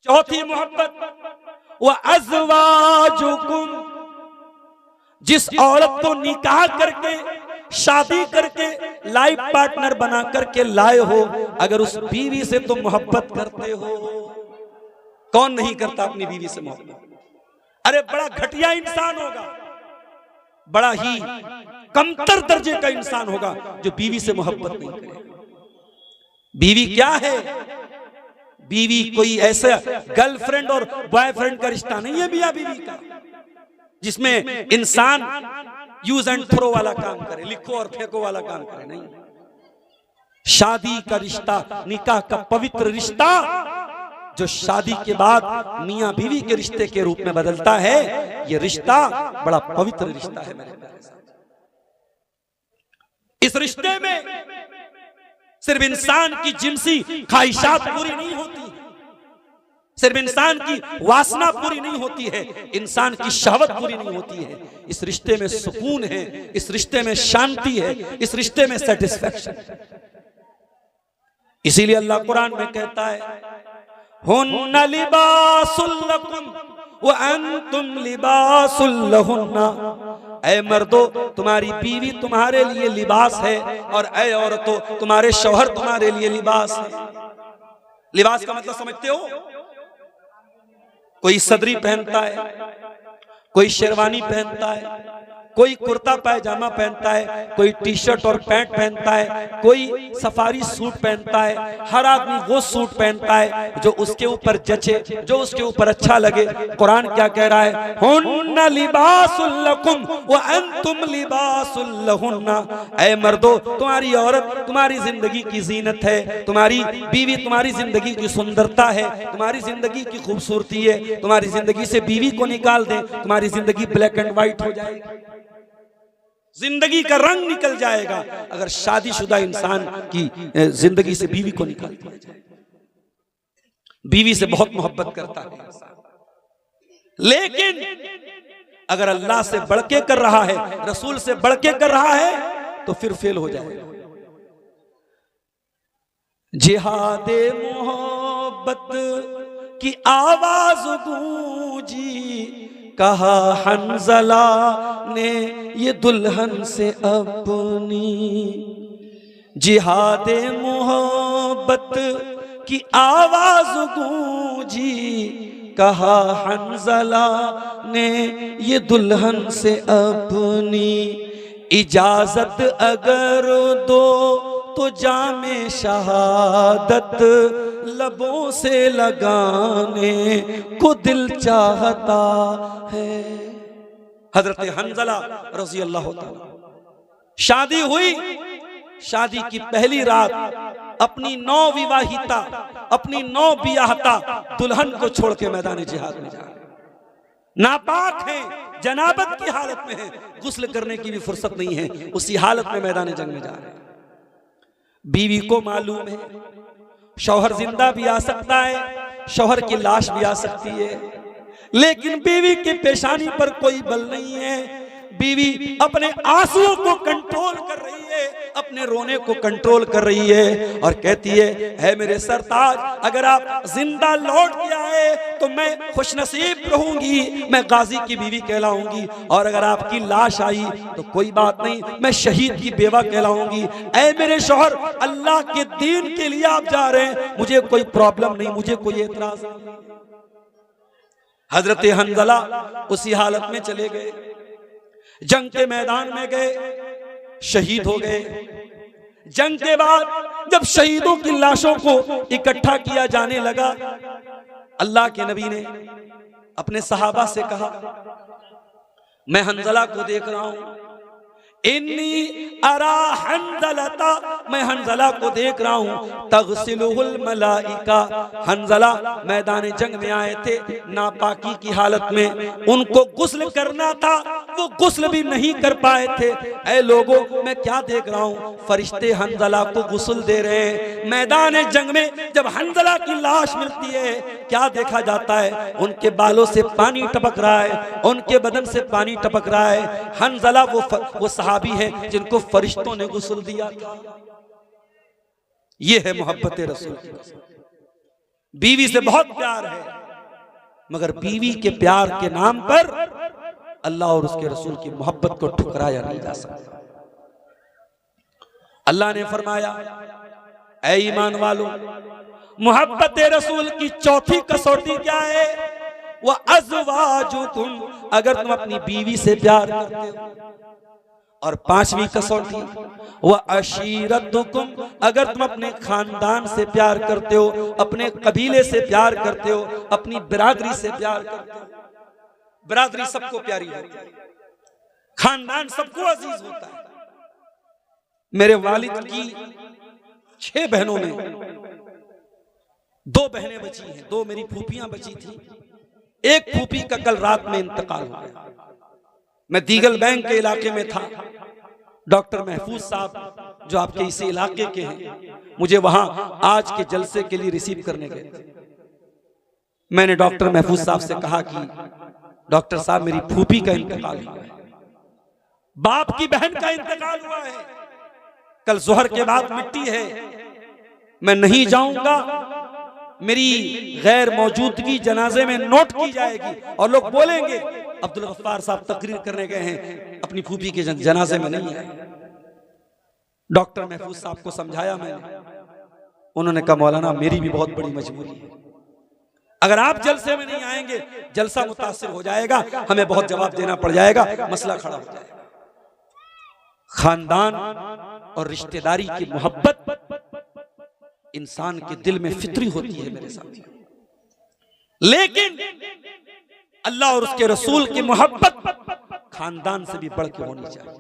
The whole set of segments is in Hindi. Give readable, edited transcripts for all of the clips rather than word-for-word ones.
चौथी मोहब्बत, वह अज़वाजुकुम, जिस औरत को निकाह करके शादी करके लाइफ पार्टनर बना करके लाए हो, अगर उस बीवी से तुम मोहब्बत करते हो। कौन नहीं करता अपनी बीवी से मोहब्बत? अरे बड़ा घटिया इंसान होगा, बड़ा ही कमतर दर्जे का इंसान होगा जो बीवी से मोहब्बत नहीं करेगा। बीवी क्या है? बीवी कोई ऐसा गर्लफ्रेंड और बॉयफ्रेंड का रिश्ता नहीं है मियां बीवी का, जिसमें इंसान यूज एंड थ्रो वाला काम करे, लिखो और फेंको वाला काम करे। नहीं, शादी का रिश्ता, निकाह का पवित्र रिश्ता जो शादी के बाद मियां बीवी के रिश्ते के रूप में बदलता है, यह रिश्ता बड़ा पवित्र रिश्ता है मेरे प्यारे साथ। इस रिश्ते में सिर्फ इंसान की जिनसी ख्वाहिशात पूरी नहीं होती, सिर्फ इंसान की वासना पूरी नहीं होती है, इंसान की शहवत पूरी नहीं होती है। इस रिश्ते में सुकून है, इस रिश्ते में शांति है, इस रिश्ते में सेटिस्फैक्शन। इसीलिए अल्लाह कुरान में कहता है, हुन्ना लिबासुल लकुम व अंतुम लिबासुल लहुन्ना। ऐ मर्दो, तुम्हारी बीवी तुम्हारे लिए लिबास है, और ऐ औरतों, तुम्हारे शौहर तुम्हारे लिए लिबास है। लिबास का मतलब समझते हो? कोई सदरी पहनता है, कोई शेरवानी पहनता है, कोई कुर्ता पायजामा पहनता है, कोई टी शर्ट और पैंट पहनता है, कोई सफारी सूट पहनता है। हर आदमी वो सूट पहनता है जो उसके ऊपर जचे, जो उसके ऊपर अच्छा लगे। कुरान क्या कह रहा है? हुन्ना लिबासुल लकुम व अंतुम लिबासुल लहुन्ना। ऐ मर्दो, तुम्हारी औरत तुम्हारी जिंदगी की जीनत है, तुम्हारी बीवी तुम्हारी जिंदगी की सुंदरता है, तुम्हारी जिंदगी की खूबसूरती है। तुम्हारी जिंदगी से बीवी को निकाल दे, तुम्हारी जिंदगी ब्लैक एंड व्हाइट हो जाएगी, जिंदगी का रंग निकल जाएगा अगर शादीशुदा इंसान की जिंदगी से बीवी को निकाल दिया जाए। बीवी से बहुत मोहब्बत करता है, लेकिन अगर अल्लाह से बढ़ के कर रहा है, रसूल से बढ़ के कर रहा है, तो फिर फेल हो जाएगा। जिहादे मोहब्बत की आवाज गूंजी, कहा हंजला ने ये दुल्हन से अपनी। जिहादे मोहब्बत की आवाज गूंजी, कहा हंजला ने ये दुल्हन से अपनी। इजाजत अगर दो तो जामे शहादत लबों से लगाने को दिल चाहता है। हजरत हंजला रजी अल्लाह ताला, शादी हुई, शादी की पहली रात अपनी नौ विवाहिता, अपनी नौ बियाहता दुल्हन को छोड़ के मैदान जिहाद में जा रहे, नापाक हैं, जनाबत की हालत में है, गुस्ल करने की भी फुर्सत नहीं है, उसी हालत में मैदान जंग में जा रहे हैं। बीवी को मालूम है शौहर जिंदा भी आ सकता है, शौहर की लाश भी आ सकती है, लेकिन बीवी की पेशानी पर कोई बल नहीं है। बीवी अपने आंसुओं को कंट्रोल कर रही है, अपने रोने को कंट्रोल कर रही है और कहती है मेरे सरताज, अगर आप जिंदा लौट के आए तो मैं खुशनसीब रहूंगी, मैं गाजी की बीवी कहलाऊंगी, और अगर आपकी लाश आई तो कोई बात नहीं, मैं शहीद की बेवा कहलाऊंगी। ऐ मेरे शौहर, अल्लाह के दीन के लिए आप जा रहे हैं, मुझे कोई प्रॉब्लम नहीं, मुझे कोई एतराज नहीं। हजरत हंजला उसी हालत में चले गए, जंग के मैदान में गए, शहीद हो गए। जंग के बाद जब शहीदों की लाशों को इकट्ठा किया जाने लगा, अल्लाह के नबी ने अपने सहाबा से कहा, मैं हंजला को देख रहा हूं, इन्नी अरा हंजलता, मैं हंजला को देख रहा हूं, तगसिलुहुल मलाइका। हंजला मैदान जंग में आए थे नापाकी की हालत में, उनको गुस्ल करना था, वो गुस्ल भी नहीं कर पाए थे। ऐ लोगों, मैं क्या देख रहा हूं, फरिश्ते हंजला को गुस्ल दे रहे हैं। मैदान जंग में जब हंजला की लाश मिलती है, क्या देखा जाता है, उनके बालों से पानी टपक रहा है, उनके बदन से पानी टपक रहा है। हंजला वो सहाबी है जिनको फरिश्तों ने गुस्ल दिया था। ये है मोहब्बत रसूल की। बीवी से बहुत प्यार है, मगर बीवी के प्यार के नाम पर अल्लाह और उसके रसूल की मोहब्बत को ठुकराया नहीं जा सकता। अल्लाह ने फरमाया, ऐ ईमान वालों, मोहब्बत रसूल की चौथी कसौटी क्या है? वह अज़वाजुकुम, अगर तुम अपनी बीवी से प्यार करते हो। और पांचवी कसौटी वह अशीरतुकुम, अगर तुम अपने खानदान से प्यार करते हो, अपने कबीले से प्यार करते हो, अपनी बिरादरी से प्यार करते हो। बिरादरी सबको प्यारी होती है, खानदान सबको अजीज होता है। मेरे वालिद की 6 बहनों में 2 बहनें बची हैं, 2 मेरी फूफियां बची थी। एक फूफी का कल रात में इंतकाल हो गया। मैं दीगल बैंक के इलाके में था। डॉक्टर महफूज साहब जो आपके इसी इलाके के हैं, मुझे वहां आज के जलसे के लिए रिसीव करने गए थे। मैंने डॉक्टर महफूज साहब से कहा कि डॉक्टर साहब, मेरी फूफी का इंतकाल हुआ है, बाप की बहन का इंतकाल हुआ है, कल जोहर के बाद मिट्टी है, मैं नहीं जाऊंगा, मेरी गैर मौजूदगी जनाजे में नोट की जाएगी और लोग बोलेंगे अब्दुल गफ्फार साहब तकरीर करने गए हैं, अपनी फूफी के जनाजे में नहीं है। डॉक्टर महफूज साहब को समझाया मैंने, उन्होंने कहा मौलाना मेरी भी बहुत बड़ी मजबूरी है, अगर आप जलसे में नहीं आएंगे जलसा मुतासिर हो जाएगा, हमें बहुत जवाब देना पड़ जाएगा, मसला खड़ा हो जाएगा। खानदान और रिश्तेदारी की मोहब्बत इंसान के दिल में फितरी होती है मेरे साथियों, लेकिन अल्लाह और उसके रसूल की मोहब्बत खानदान से भी बढ़ के होनी चाहिए।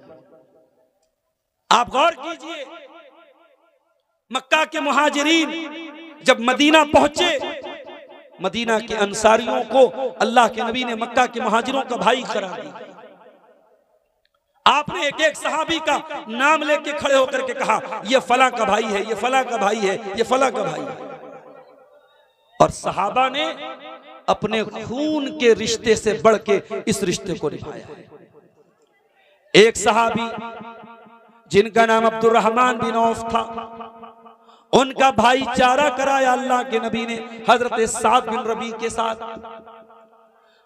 आप गौर कीजिए, मक्का के मुहाजिरीन जब मदीना पहुंचे, मदीना के अंसारियों को अल्लाह के नबी ने मक्का के मुहाजिरों का भाई करार दिया। आपने एक एक सहाबी का नाम लेके खड़े होकर के कहा, ये फला का भाई है, ये फला का भाई है, ये फला का भाई है। और सहाबा ने अपने खून के रिश्ते से बढ़ के इस रिश्ते को निभाया है। एक सहाबी जिनका नाम अब्दुर्रहमान बिन औफ था, उनका भाईचारा कराया अल्लाह के नबी ने हजरत साद बिन रबी के साथ।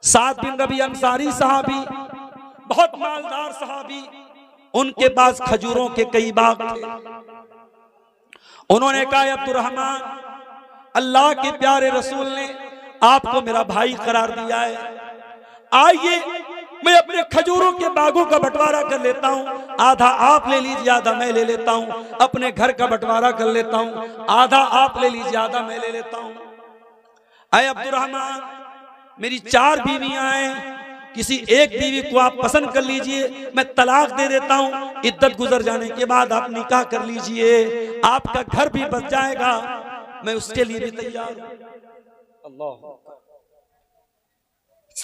साद बिन रबी अंसारी सहाबी, बहुत मालदार सहाबी, उनके पास खजूरों के कई बाग थे। उन्होंने कहा, अब्दुर्रहमान, अल्लाह के प्यारे रसूल ने आपको मेरा भाई करार दिया है, आइए मैं अपने खजूरों के बागों का बंटवारा कर लेता हूं, आधा आप ले लीजिए, आधा मैं ले लेता हूं। अपने घर का बंटवारा कर लेता हूं, आधा आप ले लीजिए, आधा मैं ले लेता हूं। अय अब्दुर्रहमान, मेरी 4 बीवियां हैं, किसी एक बीवी को आप पसंद कर लीजिए, मैं तलाक दे देता हूं, इद्दत गुजर जाने के बाद आप निकाह कर लीजिए, आपका घर भी बच जाएगा, मैं उसके लिए भी तैयार हूं। अल्लाह,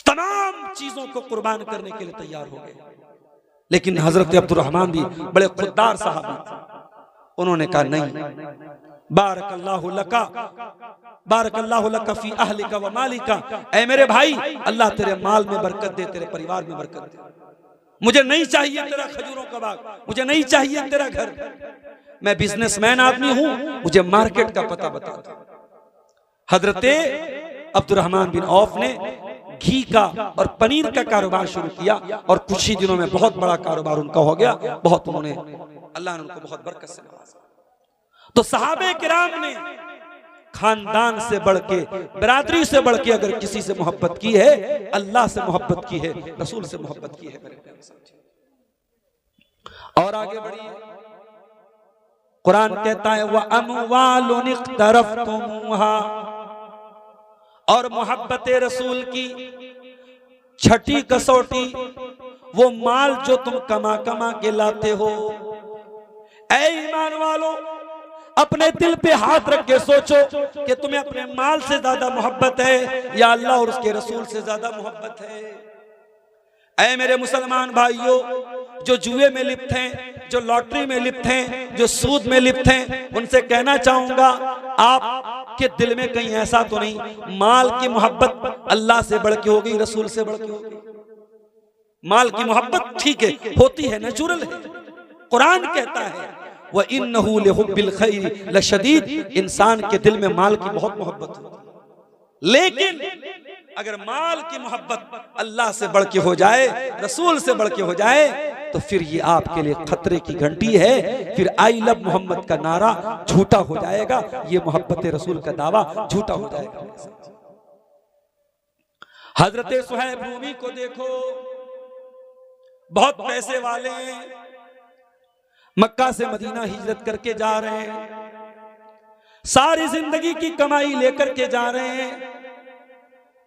तमाम चीजों को कुर्बान करने के लिए तैयार हो गए। लेकिन हजरत अब्दुर्रहमान भी बड़े खुददार साहबी थे। उन्होंने कहा, नहीं, बारकल्लाहु लका, बारकल्लाहु लका फी अहलिका व मालिका, ऐ मेरे भाई, अल्लाह तेरे माल में बरकत दे, तेरे परिवार में बरकत दे। मुझे नहीं चाहिए तेरा खजूरों का बाग, मुझे नहीं चाहिए तेरा घर, मैं बिजनेसमैन आदमी हूं, मुझे मार्केट का पता बता दो। हजरते अब्दुर्रहमान बिन औफ ने घी का और पनीर का कारोबार शुरू किया और कुछ ही दिनों में बहुत बड़ा कारोबार उनका हो गया। बहुत उन्होंने, अल्लाह ने उनको बहुत बरकत से नवाजा। तो सहाबे किराम ने खानदान से बढ़ के, बिरादरी से बढ़ के अगर किसी से मोहब्बत की है, अल्लाह से मोहब्बत की है, रसूल से मोहब्बत की है मेरे प्यारे साथी। और आगे बढ़िए, कुरान कहता है, व अमवालुन इक़्तरफ़्तुमूहा, और मोहब्बत रसूल की छठी कसौटी वो माल जो तुम कमा कमा के लाते हो। ऐ ईमान वालों, अपने दिल पे हाथ रख के सोचो कि तुम्हें अपने माल से ज्यादा मोहब्बत है या अल्लाह और उसके रसूल से ज्यादा मोहब्बत है। ऐ मेरे मुसलमान भाइयों, जो जुए में लिप्त हैं, जो लॉटरी में लिप्त हैं, जो सूद में लिप्त हैं, उनसे कहना चाहूंगा, आपके दिल में कहीं ऐसा तो नहीं माल की मोहब्बत अल्लाह से बढ़ के हो गई, रसूल से बढ़ के हो गई। माल की मोहब्बत ठीक है, होती है, नेचुरल है। कुरान कहता है, व इन्नहु लिहुब्बिल खैर लशदीद, इंसान के दिल में माल की बहुत मोहब्बत होती है। लेकिन अगर माल की मोहब्बत अल्लाह से बढ़ के हो जाए, रसूल से बढ़ के हो जाए, तो फिर ये आपके लिए खतरे की घंटी है। फिर आई लव मोहम्मद का नारा झूठा हो जाएगा, ये मोहब्बत रसूल का दावा झूठा हो जाएगा। हजरत सुहैब रूमी को देखो, बहुत पैसे वाले हैं, मक्का से मदीना हिजरत करके जा रहे हैं, सारी जिंदगी की कमाई लेकर के जा रहे हैं।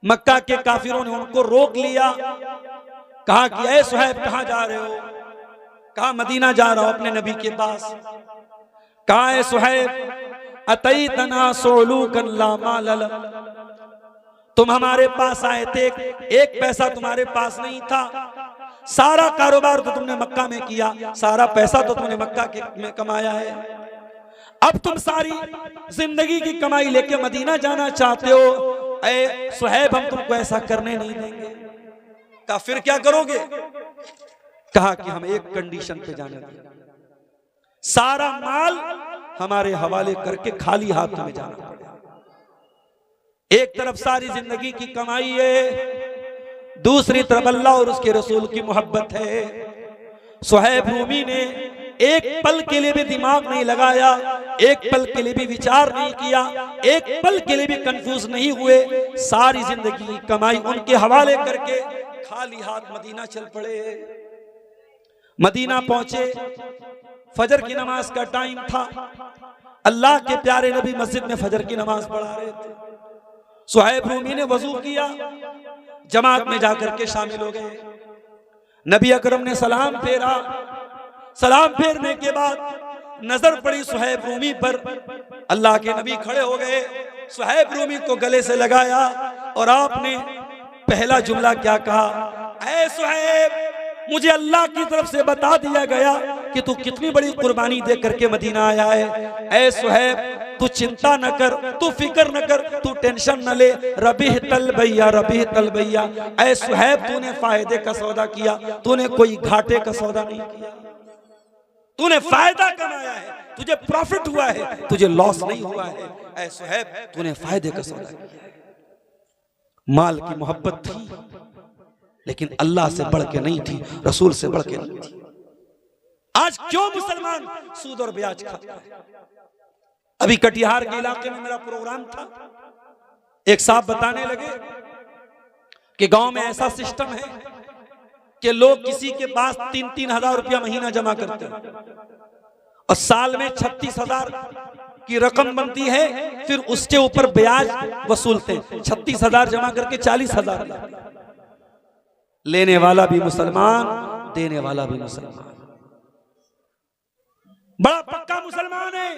मक्का के काफिरों ने उनको रोक लिया, कहा कि ऐ सुहैब कहां जा रहे हो? कहा मदीना जा रहा हूं अपने नबी के पास। कहा ऐ सुहैब अतईतना सोलूकन ला माल लक, तुम हमारे पास आए थे, एक पैसा तुम्हारे पास नहीं था, सारा कारोबार तो तुमने मक्का में किया, सारा पैसा तो तुमने मक्का में कमाया है, अब तुम सारी जिंदगी की कमाई लेके मदीना जाना चाहते हो। ऐ सुहैब हम तुमको ऐसा करने नहीं देंगे। कहा फिर क्या करोगे? कहा कि हम एक कंडीशन पे जाने देंगे, सारा माल हमारे हवाले करके खाली हाथ तुम्हें जाना पड़ेगा। एक तरफ सारी जिंदगी की कमाई है, दूसरी तरफ अल्लाह और उसके रसूल की मोहब्बत है। सुहैब रूमी ने एक पल के लिए भी दिमाग नहीं लगाया, एक पल के लिए भी विचार नहीं किया, एक पल के लिए भी कंफ्यूज नहीं हुए, सारी जिंदगी की कमाई उनके हवाले करके खाली हाथ मदीना चल पड़े। मदीना पहुंचे, फजर की नमाज का टाइम था, अल्लाह के प्यारे नबी मस्जिद में फजर की नमाज पढ़ा रहे थे। सुहैब रूमी ने वजू किया, जमात में जाकर के शामिल हो गए। नबी अकरम ने सलाम फेरा, सलाम फेरने के बाद नजर पड़ी सुहैब रूमी पर, अल्लाह के नबी खड़े हो गए, सुहैब रूमी को गले से लगाया और आपने पहला जुमला क्या कहा? ऐ सुहैब, मुझे अल्लाह की तरफ से बता दिया गया कि तू कितनी बड़ी कुर्बानी दे करके मदीना आया है। ऐ सुहैब, तू चिंता न कर, तू फिक्र न कर, तू टेंशन न ले, रबीह तल भैया, रबीह तल भैया। ऐ सुहैब, तूने फायदे का सौदा किया, तूने कोई घाटे का सौदा नहीं किया, तूने फायदा कमाया है, तुझे प्रॉफिट हुआ है, तुझे लॉस नहीं हुआ है। ऐ सुहैब, तूने फायदे का सौदा किया है। माल की मोहब्बत थी, लेकिन अल्लाह से बढ़ के नहीं थी, रसूल से बढ़ के नहीं थी। आज क्यों मुसलमान सूद और ब्याज खाता है? अभी कटिहार के इलाके में मेरा प्रोग्राम था, एक साहब बताने लगे कि गांव में ऐसा सिस्टम है कि लोग किसी के पास 3-3 हजार रुपया महीना जमा करते हैं और साल में 36,000 की रकम बनती है, फिर उसके ऊपर ब्याज वसूलते हैं। 36,000 जमा करके 40,000। लेने वाला भी मुसलमान, देने वाला भी मुसलमान, बड़ा पक्का मुसलमान है।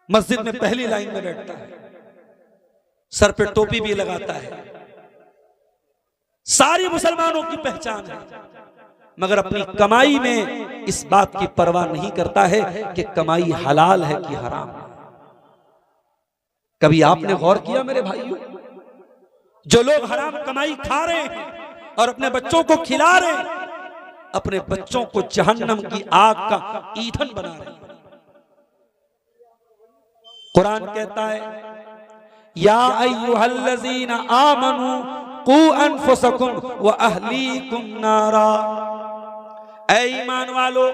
मस्जिद में पहली लाइन में बैठता है, सर पे टोपी भी लगाता है, सारी मुसलमानों की पहचान है, मगर अपनी कमाई में इस बात की परवाह नहीं करता है कि कमाई हलाल है कि हराम। कभी आपने गौर किया मेरे भाइयों, जो लोग हराम कमाई खा रहे हैं और अपने बच्चों को खिला रहे हैं, अपने बच्चों को जहन्नम की आग का ईंधन बना रहे हैं। कुरान कहता है, या अय्युहल्लज़ीना आमनू कू अनफुसकुम व अहलीकुम नारा। ऐ ईमान वालो,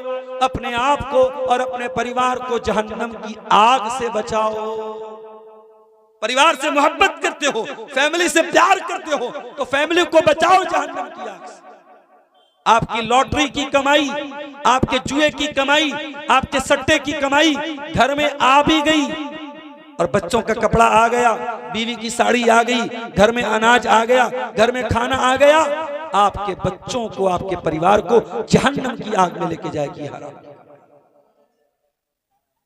अपने आप को और अपने परिवार को जहन्नम की आग से बचाओ। परिवार से मोहब्बत करते हो, फैमिली से प्यार करते हो, तो फैमिली को बचाओ जहन्नम की आग से। आपकी लॉटरी की कमाई, आपके जुए की कमाई, आपके सट्टे की कमाई घर में आ भी गई और बच्चों का कपड़ा आ गया, बीवी की साड़ी आ गई, घर में अनाज आ गया, घर में खाना आ गया, आपके बच्चों को, आपके परिवार को जहन्नम की आग में लेके जाएगी हराम।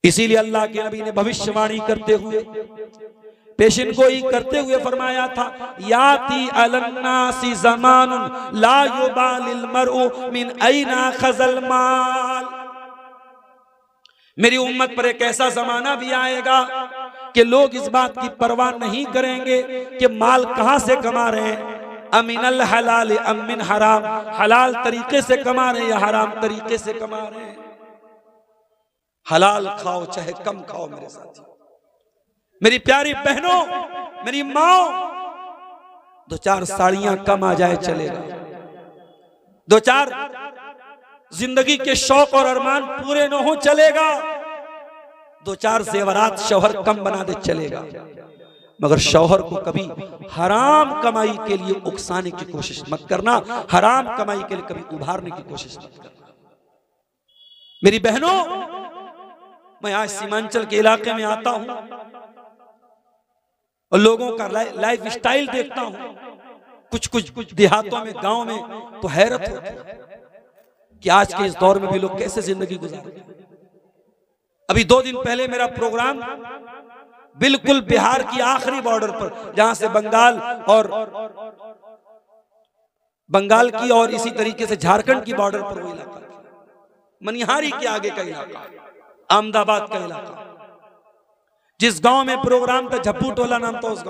इसीलिए अल्लाह के नबी ने भविष्यवाणी करते हुए, पेशिन गोई करते हुए फरमाया था, याती अलन्नासी ज़मानुन ला युबालिल मरउ मिन ऐना खज़ल माल। मेरी उम्मत पर एक ऐसा जमाना भी आएगा कि लोग इस बात की परवाह नहीं करेंगे कि माल कहां से कमा रहे हैं, अमिनल हलाल अमिन हराम, हलाल तरीके से कमा रहे हैं या हराम तरीके से कमा रहे हैं। हलाल खाओ चाहे कम खाओ मेरे साथी, मेरी प्यारी बहनों, मेरी माओ, दो चार साड़ियां कम आ जाए चलेगा, दो चार जिंदगी के शौक और अरमान पूरे न हो चलेगा, दो चार जेवरात शौहर कम बना दे चलेगा, मगर शौहर को कभी हराम कमाई के लिए उकसाने की कोशिश मत करना, हराम कमाई के लिए कभी उभारने की कोशिश मत करना। मेरी बहनों, मैं आज सीमांचल के इलाके में आता हूं और लोगों का लाइफ स्टाइल देखता हूं, कुछ देहातों में, गांव में, तो हैरत होती है कि आज के इस दौर में भी लोग कैसे जिंदगी गुजारते हैं। अभी 2 दिन पहले मेरा प्रोग्राम बिल्कुल बिहार की आखिरी बॉर्डर पर, जहां से बंगाल की और इसी तरीके से झारखंड की बॉर्डर पर वो इलाका, मनिहारी के आगे का इलाका, अहमदाबाद का इलाका। जिस गांव में प्रोग्राम था, झप्पू टोला नाम था उस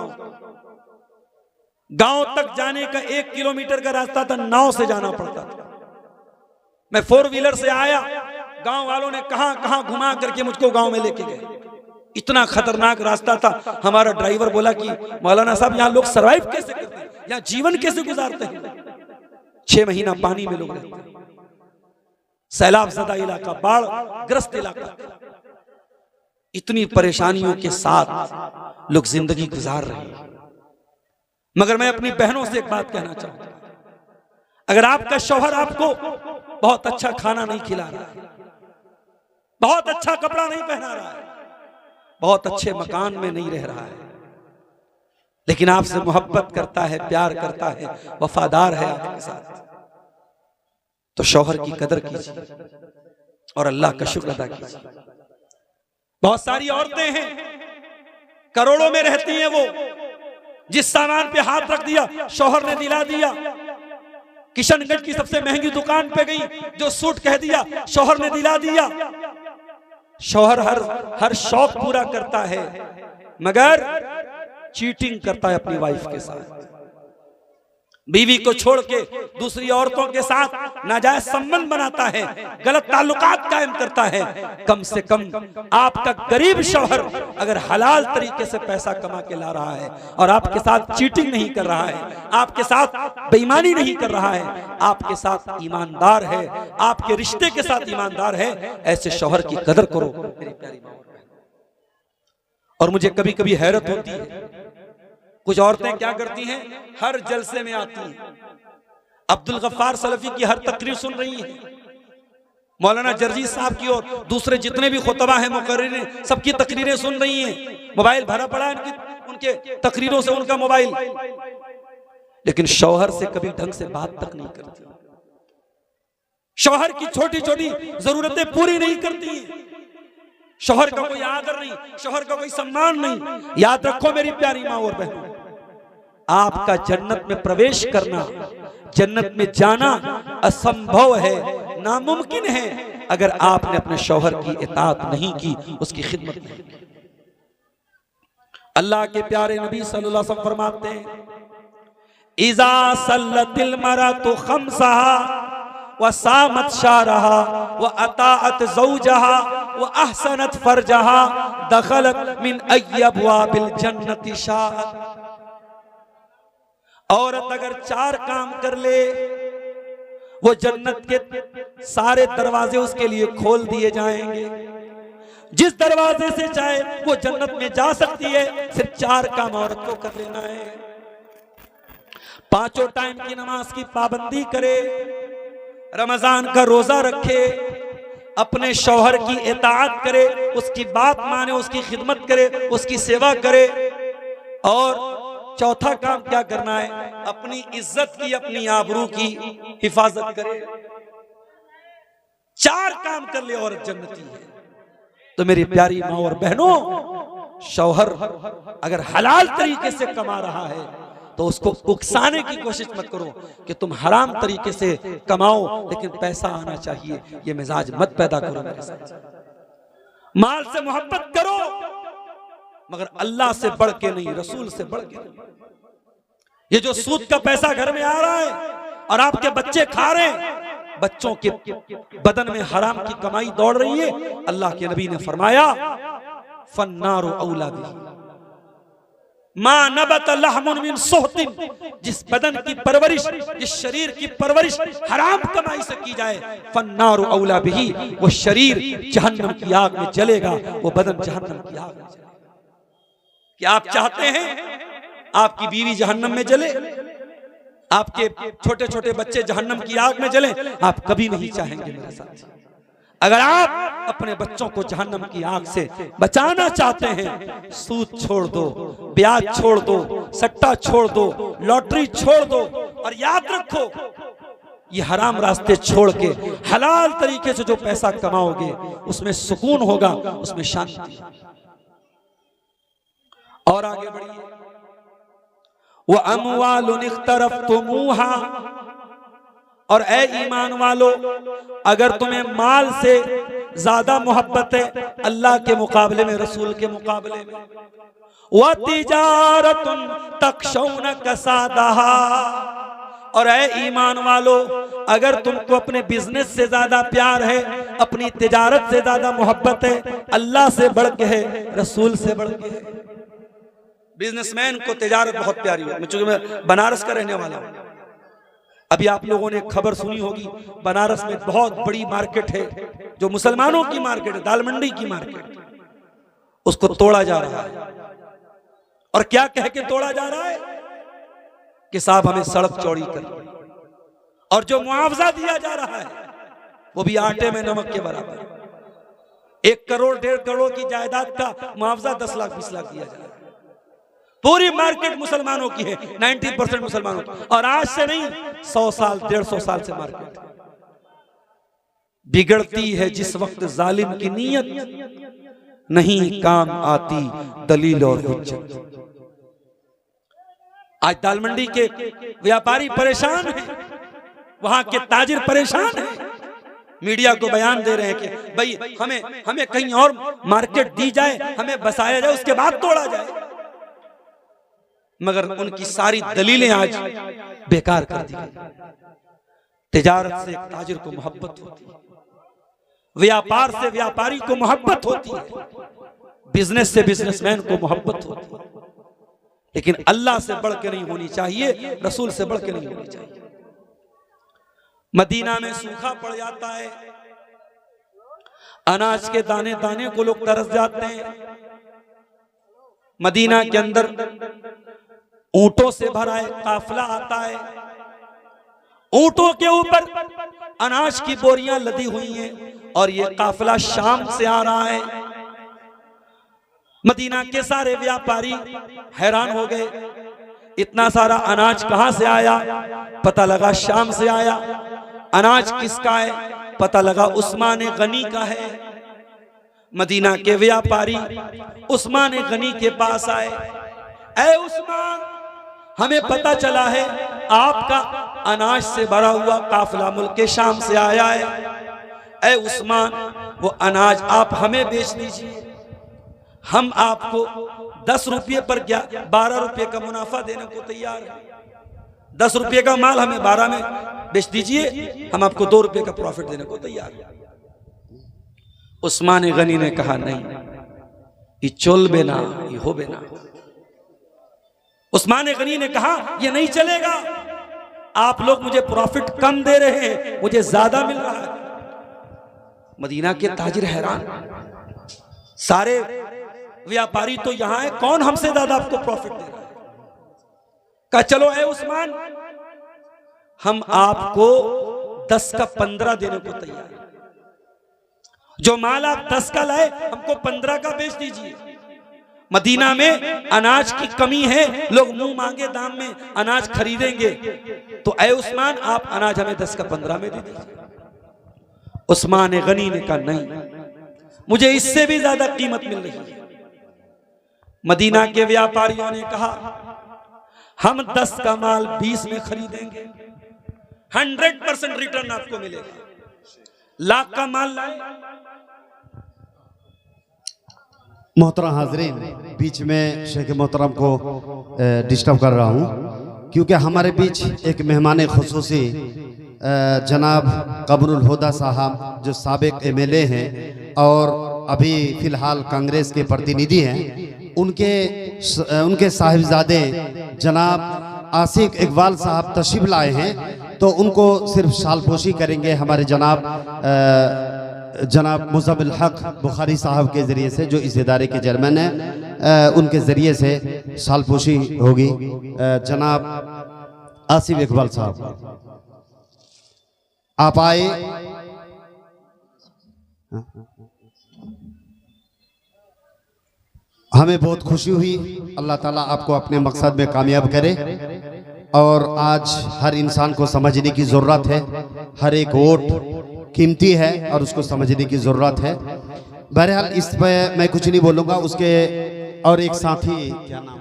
गांव तक जाने का 1 किलोमीटर का रास्ता था, नाव से जाना पड़ता था। मैं 4 व्हीलर से आया, गांव वालों ने कहां घुमा करके मुझको गांव में लेके गए। इतना खतरनाक रास्ता था। हमारा ड्राइवर बोला कि मौलाना साहब, यहां लोग सरवाइव कैसे करते हैं, यहां जीवन कैसे गुजारते हैं? 6 महीना पानी में लोग रहते हैं, सैलाब ज़दा इलाका, बाढ़ ग्रस्त इलाका, इतनी परेशानियों के साथ लोग जिंदगी गुजार रहे हैं। मगर मैं अपनी बहनों से एक बात कहना चाहूंगा, अगर आपका शौहर आपको बहुत अच्छा खाना नहीं खिला रहा है, बहुत अच्छा कपड़ा नहीं पहना रहा है, बहुत अच्छे मकान में नहीं रह रहा है, लेकिन आपसे मोहब्बत करता है, प्यार करता है, वफादार है आपके साथ, तो शौहर की कदर कीजिए और अल्लाह का शुक्र अदा कीजिए। बहुत सारी औरतें हैं, करोड़ों में रहती हैं, वो जिस सामान पे हाथ रख दिया शौहर ने दिला दिया। किशनगंज की सबसे महंगी दुकान पे गई, जो सूट कह दिया शौहर ने दिला दिया। शौहर हर शौक पूरा करता है, मगर चीटिंग करता है अपनी वाइफ के साथ। बीवी को छोड़ के दूसरी औरतों के साथ नाजायज संबंध बनाता है, गलत ताल्लुकात कायम करता है। कम से कम आपका गरीब शौहर अगर हलाल तरीके से पैसा कमा के ला रहा है और आपके साथ चीटिंग नहीं कर रहा है, आपके साथ बेईमानी नहीं कर रहा है, आपके साथ ईमानदार है, आपके रिश्ते के साथ ईमानदार है, ऐसे शौहर की कदर करो मेरी प्यारी माँ। और मुझे कभी कभी हैरत होती है, कुछ औरतें क्या करती हैं, हर जलसे में आती हैं, अब्दुल गफ्फार सलफी की हर तकरीर सुन रही हैं, मौलाना जर्जी साहब की और दूसरे जितने भी खुतबा हैं, मुकर्रिरीन, सबकी तकरीरें सुन रही हैं, मोबाइल भरा पड़ा है उनके तकरीरों से, उनका मोबाइल, लेकिन शौहर से कभी ढंग से बात तक नहीं करती, शौहर की छोटी छोटी जरूरतें पूरी नहीं करती, शौहर का कोई आदर नहीं, शौहर का कोई सम्मान नहीं। याद रखो मेरी प्यारी माँ और बहनों, आपका जन्नत में प्रवेश करना, जन्नत में जाना असंभव है, नामुमकिन है, अगर आपने अपने शौहर की इताअत नहीं की, उसकी खिदमत नहीं की। अल्लाह के प्यारे नबी सल्लल्लाहु अलैहि वसल्लम फरमाते हैं, इज़ा सल्लतिल मरअतु खम्सहा व सामत शारहा व अताअत ज़ौजहा व अहसनत फरजहा दखलत मिन अय्यि अब्वाबिल जन्नति शाअत। औरत अगर 4 काम कर ले, वो जन्नत के सारे दरवाजे उसके लिए खोल दिए जाएंगे, जिस दरवाजे से चाहे वो जन्नत में जा सकती है। सिर्फ 4 काम औरत को कर लेना है। 5 टाइम की नमाज की पाबंदी करे, रमजान का रोजा रखे, अपने शौहर की इताअत करे, उसकी बात माने, उसकी खिदमत करे, उसकी सेवा करे। और चौथा काम क्या करना है, अपनी इज्जत की, अपनी आबरू की हिफाजत करे। 4 काम कर ले औरत जन्नती है। तो मेरी प्यारी माँ और बहनों, शौहर अगर हलाल तरीके से कमा रहा है तो उसको उकसाने की कोशिश मत करो कि तुम हराम तरीके से कमाओ, लेकिन पैसा आना चाहिए, ये मिजाज मत पैदा करो मेरे साथ। माल से मोहब्बत करो, मगर अल्लाह से बढ़ के नहीं, रसूल से बढ़ के नहीं। ये जो सूद का पैसा घर में आ रहा है और आपके बच्चे खा रहे हैं, बच्चों के बदन में हराम की कमाई दौड़ रही है। अल्लाह के नबी ने फरमाया, फन्नारु औला बिही, मां नबत लहमुन मिन सुहतिन, जिस बदन की परवरिश, जिस शरीर की परवरिश हराम कमाई से की जाए, फन्नारु औला बिही, वो शरीर जहन्नम की आग में जलेगा, वो बदन जहन्नम की आग में जलेगा। क्या आप चाहते हैं आपकी बीवी जहन्नम में जले, आपके छोटे छोटे बच्चे जहन्नम की आग में जले? आप कभी नहीं चाहेंगे मेरे साथ। अगर आप अपने बच्चों को जहन्नम की आग से बचाना चाहते हैं, सूद छोड़ दो, ब्याज छोड़ दो, सट्टा छोड़ दो, लॉटरी छोड़ दो, और याद रखो ये हराम रास्ते छोड़ के हलाल तरीके से जो पैसा कमाओगे उसमें सुकून होगा, उसमें शांति। और आगे बढ़िए, वो अमवालुन इख्तरफ्तुमूहा, और ए ईमान वालो, अगर तुम्हें माल से ज्यादा मोहब्बत है अल्लाह के मुकाबले में, रसूल के मुकाबले में, व तिजारतुन तखशौन कसादहा, और ए ईमान वालो, अगर तुमको अपने बिजनेस से ज्यादा प्यार है, अपनी तिजारत से ज्यादा मोहब्बत है, अल्लाह से बढ़ के है, रसूल से बढ़ के है। बिजनेसमैन को तिजारत बहुत प्यारी है। चूंकि मैं बनारस का रहने वाला हूं, अभी आप लोगों ने खबर सुनी होगी, बनारस में बहुत बड़ी मार्केट है जो मुसलमानों की मार्केट है, दाल मंडी की मार्केट, उसको तोड़ा जा रहा है। और क्या कह के तोड़ा जा रहा है कि साहब हमें सड़क चौड़ी कर, और जो मुआवजा दिया जा रहा है वो भी आटे में नमक के बराबर। 1 करोड़ 1.5 करोड़ की जायदाद का मुआवजा 10 लाख 20 लाख दिया जा रहा है। पूरी मार्केट मुसलमानों की है, 90% मुसलमानों की। और आज से नहीं, 100 साल 150 साल से मार्केट बिगड़ती है जिस वक्त जालिम की नीयत नहीं काम आती दलील और हुज्जत। आज दाल मंडी के व्यापारी परेशान हैं, वहां के ताजिर परेशान हैं, मीडिया को बयान दे रहे हैं कि भाई हमें कहीं और मार्केट दी जाए, हमें बसाया जाए, उसके बाद तोड़ा जाए। मगर उनकी सारी दलीलें आज बेकार कर दी गई। तिजारत से एक ताजिर को मोहब्बत होती है, व्यापार से व्यापारी को मोहब्बत होती है, बिजनेस से बिजनेसमैन को मोहब्बत होती है, लेकिन अल्लाह से बढ़ के नहीं होनी चाहिए, रसूल से बढ़ के नहीं होनी चाहिए। मदीना में सूखा पड़ जाता है, अनाज के दाने दाने को लोग तरस जाते हैं। मदीना के अंदर ऊंटों से भरा है काफिला आता है, ऊंटों के ऊपर अनाज की बोरियां लदी हुई हैं, और ये काफिला शाम से आ रहा है। मदीना के सारे व्यापारी हैरान हो गए, इतना सारा अनाज कहां से आया? पता लगा शाम से आया। अनाज किसका है? पता लगा उस्मान गनी का है। मदीना के व्यापारी उस्मान गनी के पास आए, ऐ उस्मान, हमें पता चला है आपका अनाज से भरा हुआ काफिला मुल्क शाम से आया है। ऐ उस्मान, वो अनाज आप हमें बेच दीजिए, हम आपको 10 रुपये पर 12 रुपये का मुनाफा देने को तैयार है। 10 रुपये का माल हमें 12 में बेच दीजिए, हम आपको 2 रुपये का प्रॉफिट देने को तैयार है। उस्मान गनी ने कहा नहीं, ये चोल बेना, ये हो बेना। उस्मान गनी ने कहा ये नहीं चलेगा, आप लोग मुझे प्रॉफिट कम दे रहे हैं, मुझे ज्यादा मिल रहा है। मदीना के ताजिर हैरान, सारे व्यापारी तो यहां है, कौन हमसे ज्यादा आपको प्रॉफिट दे रहा है? कहा चलो ऐ उस्मान, हम आपको 10 का 15 देने को तैयार है। जो माल आप 10 का लाए, हमको 15 का बेच दीजिए। मदीना में अनाज की कमी है, लोग मुंह मांगे दाम में अनाज खरीदेंगे, तो ऐ उस्मान, आप अनाज हमें 10 का 15 में दे दीजिए। उस्मान गनी ने कहा नहीं, मुझे इससे भी ज्यादा कीमत मिल रही है। मदीना के व्यापारियों ने कहा हम 10 का माल 20 में खरीदेंगे, 100% रिटर्न आपको मिलेगा। लाख का माल लाए। मोहतरम हाजरीन, बीच में शेख मोहतरम को डिस्टर्ब कर रहा हूँ, क्योंकि हमारे बीच एक मेहमान खुसूसी जनाब कमरुल हुदा साहब, जो साबिक MLA हैं और अभी फ़िलहाल कांग्रेस के प्रतिनिधि हैं, उनके साहिबजादे जनाब आसिफ इकबाल साहब तशरीफ लाए हैं, तो उनको सिर्फ शालपोशी करेंगे हमारे जनाब मुज़म्मिल हक बुखारी साहब के ज़रिए से, जो इस इदारे के चेयरमैन हैं, उनके ज़रिए से शालपोशी होगी। जनाब आसिफ इकबाल साहब आप आए। हमें बहुत खुशी हुई, अल्लाह ताला आपको अपने मकसद में कामयाब करे। और आज हर इंसान को समझने की ज़रूरत है, हर एक वोट कीमती है और उसको समझने की ज़रूरत है। बहरहाल इस पर मैं कुछ नहीं बोलूँगा। उसके और एक साथी क्या नाम,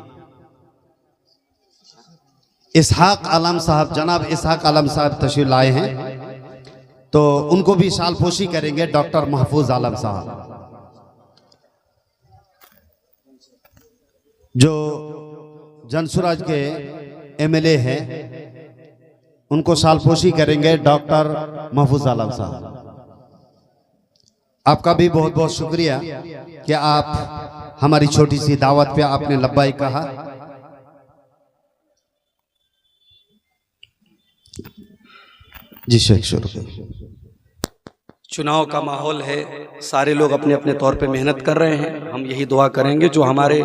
इसहाक आलम साहब, जनाब इसहाक आलम साहब तशरीफ लाए हैं, तो उनको भी शालपोशी करेंगे डॉक्टर महफूज आलम साहब, जो जनसुराज के एमएलए हैं। उनको शालपोशी करेंगे डॉक्टर महफूज आलम साहब। आपका भी बहुत बहुत शुक्रिया कि आप हमारी छोटी सी दावत पे आपने लब्बाई कहा। जी शेख शुरू। चुनाव का माहौल है, सारे लोग अपने अपने तौर पे मेहनत कर रहे हैं। हम यही दुआ करेंगे जो हमारे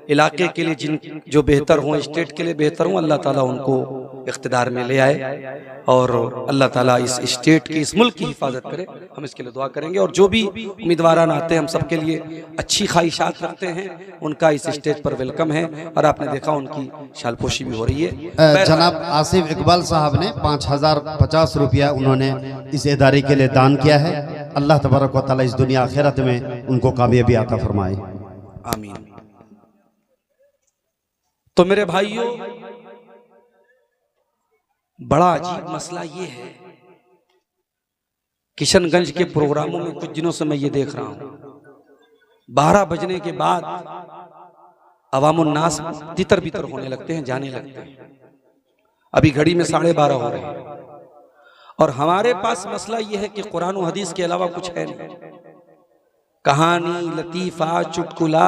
इलाके के लिए जो बेहतर हों, स्टेट के लिए बेहतर हों, अल्लाह ताला उनको इख्तिदार में ले आए और अल्लाह ताला इस स्टेट की, इस मुल्क की हिफाजत करे। हम इसके लिए दुआ करेंगे। और जो भी उम्मीदवार आते हैं, हम सबके लिए अच्छी ख्वाहिशात रखते हैं, उनका इस स्टेज पर वेलकम है। और आपने देखा उनकी शालपोशी भी हो रही है। जनाब आसिफ इकबाल साहब ने 5050 रुपया उन्होंने इस इदारे के लिए दान किया है। अल्लाह तबारक व तआला इस दुनिया आखिरत में उनको कामयाबी अता फरमाए, आमीन। तो मेरे भाइयों, बड़ा अजीब मसला ये है, किशनगंज के प्रोग्रामों में कुछ दिनों से मैं ये देख रहा हूं, 12 बजने के बाद अवामुन्नास तितर बितर होने लगते हैं, जाने लगते हैं। अभी घड़ी में 12:30 हो रहे हैं और हमारे पास मसला ये है कि कुरान और हदीस के अलावा कुछ है नहीं। कहानी, लतीफा, चुटकुला